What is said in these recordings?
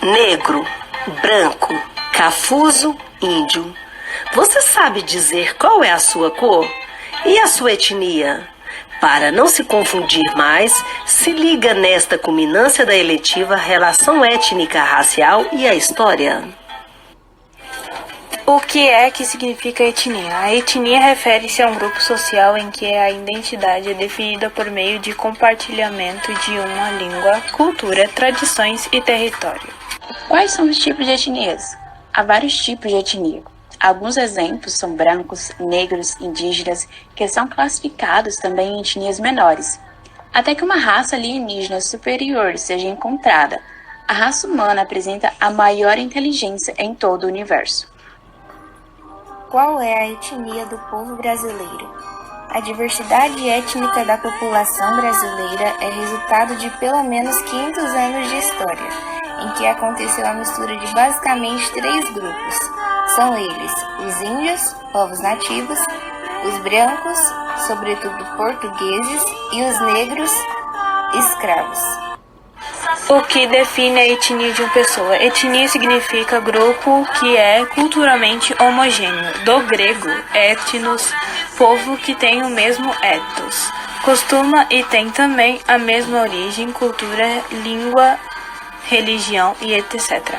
negro, branco, cafuso, índio. Você sabe dizer qual é a sua cor e a sua etnia? Para não se confundir mais, se liga nesta culminância da eletiva Relação Étnica Racial e a História. O que é que significa etnia? A etnia refere-se a um grupo social em que a identidade é definida por meio de compartilhamento de uma língua, cultura, tradições e território. Quais são os tipos de etnias? Há vários tipos de etnia. Alguns exemplos são brancos, negros, indígenas, que são classificados também em etnias menores, até que uma raça alienígena superior seja encontrada. A raça humana apresenta a maior inteligência em todo o universo. Qual é a etnia do povo brasileiro? A diversidade étnica da população brasileira é resultado de pelo menos 500 anos de história, em que aconteceu a mistura de basicamente 3 grupos. São eles os índios, povos nativos, os brancos, sobretudo portugueses, e os negros, escravos. O que define a etnia de uma pessoa? Etnia significa grupo que é culturalmente homogêneo. Do grego, etnos, povo que tem o mesmo ethos. Costuma e tem também a mesma origem, cultura, língua, religião e etc.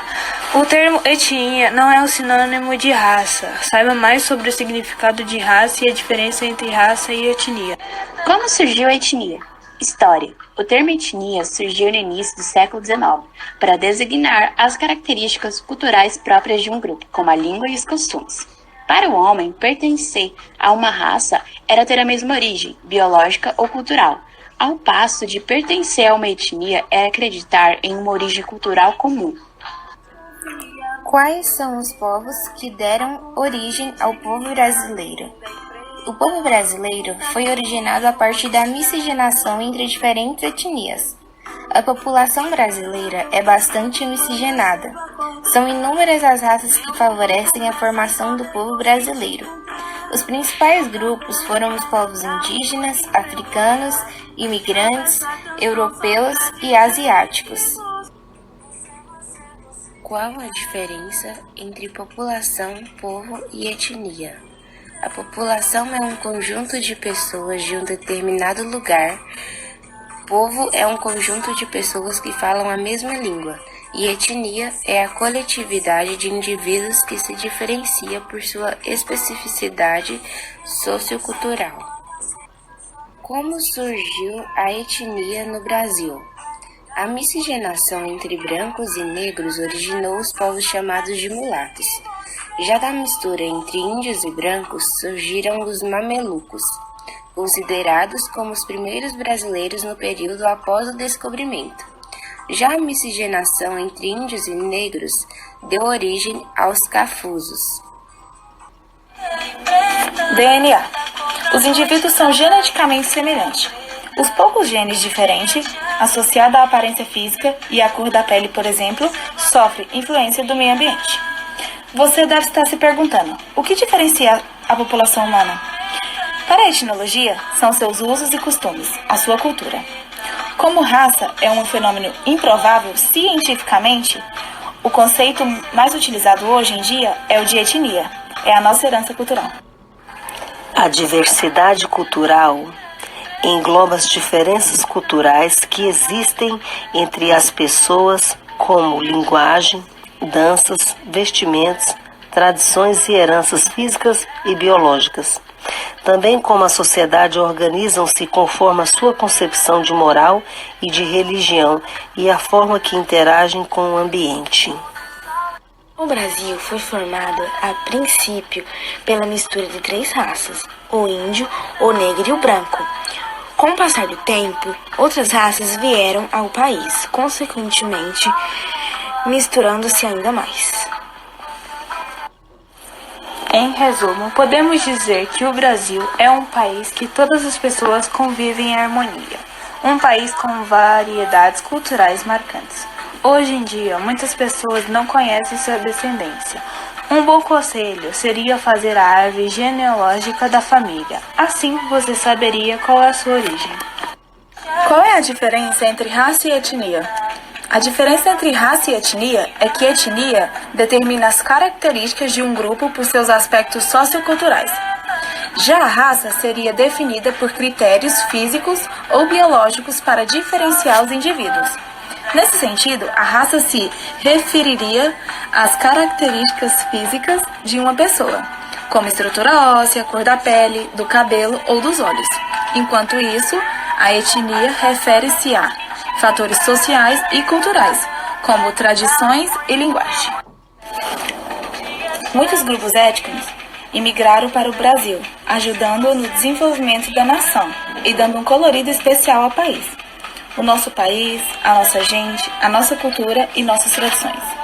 O termo etnia não é um sinônimo de raça. Saiba mais sobre o significado de raça e a diferença entre raça e etnia. Como surgiu a etnia? História. O termo etnia surgiu no início do século XIX para designar as características culturais próprias de um grupo, como a língua e os costumes. Para o homem, pertencer a uma raça era ter a mesma origem, biológica ou cultural, ao passo de pertencer a uma etnia era acreditar em uma origem cultural comum. Quais são os povos que deram origem ao povo brasileiro? O povo brasileiro foi originado a partir da miscigenação entre diferentes etnias. A população brasileira é bastante miscigenada. São inúmeras as raças que favorecem a formação do povo brasileiro. Os principais grupos foram os povos indígenas, africanos, imigrantes, europeus e asiáticos. Qual a diferença entre população, povo e etnia? A população é um conjunto de pessoas de um determinado lugar. Povo é um conjunto de pessoas que falam a mesma língua. E etnia é a coletividade de indivíduos que se diferencia por sua especificidade sociocultural. Como surgiu a etnia no Brasil? A miscigenação entre brancos e negros originou os povos chamados de mulatos. Já da mistura entre índios e brancos surgiram os mamelucos, considerados como os primeiros brasileiros no período após o descobrimento. Já a miscigenação entre índios e negros deu origem aos cafusos. DNA. Os indivíduos são geneticamente semelhantes. Os poucos genes diferentes, associados à aparência física e à cor da pele, por exemplo, sofrem influência do meio ambiente. Você deve estar se perguntando, o que diferencia a população humana? Para a etnologia, são seus usos e costumes, a sua cultura. Como raça é um fenômeno improvável cientificamente, o conceito mais utilizado hoje em dia é o de etnia, é a nossa herança cultural. A diversidade cultural engloba as diferenças culturais que existem entre as pessoas, como linguagem, danças, vestimentos, tradições e heranças físicas e biológicas. Também como a sociedade organizam-se conforme a sua concepção de moral e de religião e a forma que interagem com o ambiente. O Brasil foi formado, a princípio, pela mistura de 3 raças, o índio, o negro e o branco. Com o passar do tempo, outras raças vieram ao país, consequentemente, misturando-se ainda mais. Em resumo, podemos dizer que o Brasil é um país que todas as pessoas convivem em harmonia. Um país com variedades culturais marcantes. Hoje em dia, muitas pessoas não conhecem sua descendência. Um bom conselho seria fazer a árvore genealógica da família. Assim, você saberia qual é a sua origem. Qual é a diferença entre raça e etnia? A diferença entre raça e etnia é que etnia determina as características de um grupo por seus aspectos socioculturais. Já a raça seria definida por critérios físicos ou biológicos para diferenciar os indivíduos. Nesse sentido, a raça se referiria às características físicas de uma pessoa, como estrutura óssea, cor da pele, do cabelo ou dos olhos. Enquanto isso, a etnia refere-se a fatores sociais e culturais, como tradições e linguagem. Muitos grupos étnicos imigraram para o Brasil, ajudando no desenvolvimento da nação e dando um colorido especial ao país. O nosso país, a nossa gente, a nossa cultura e nossas tradições.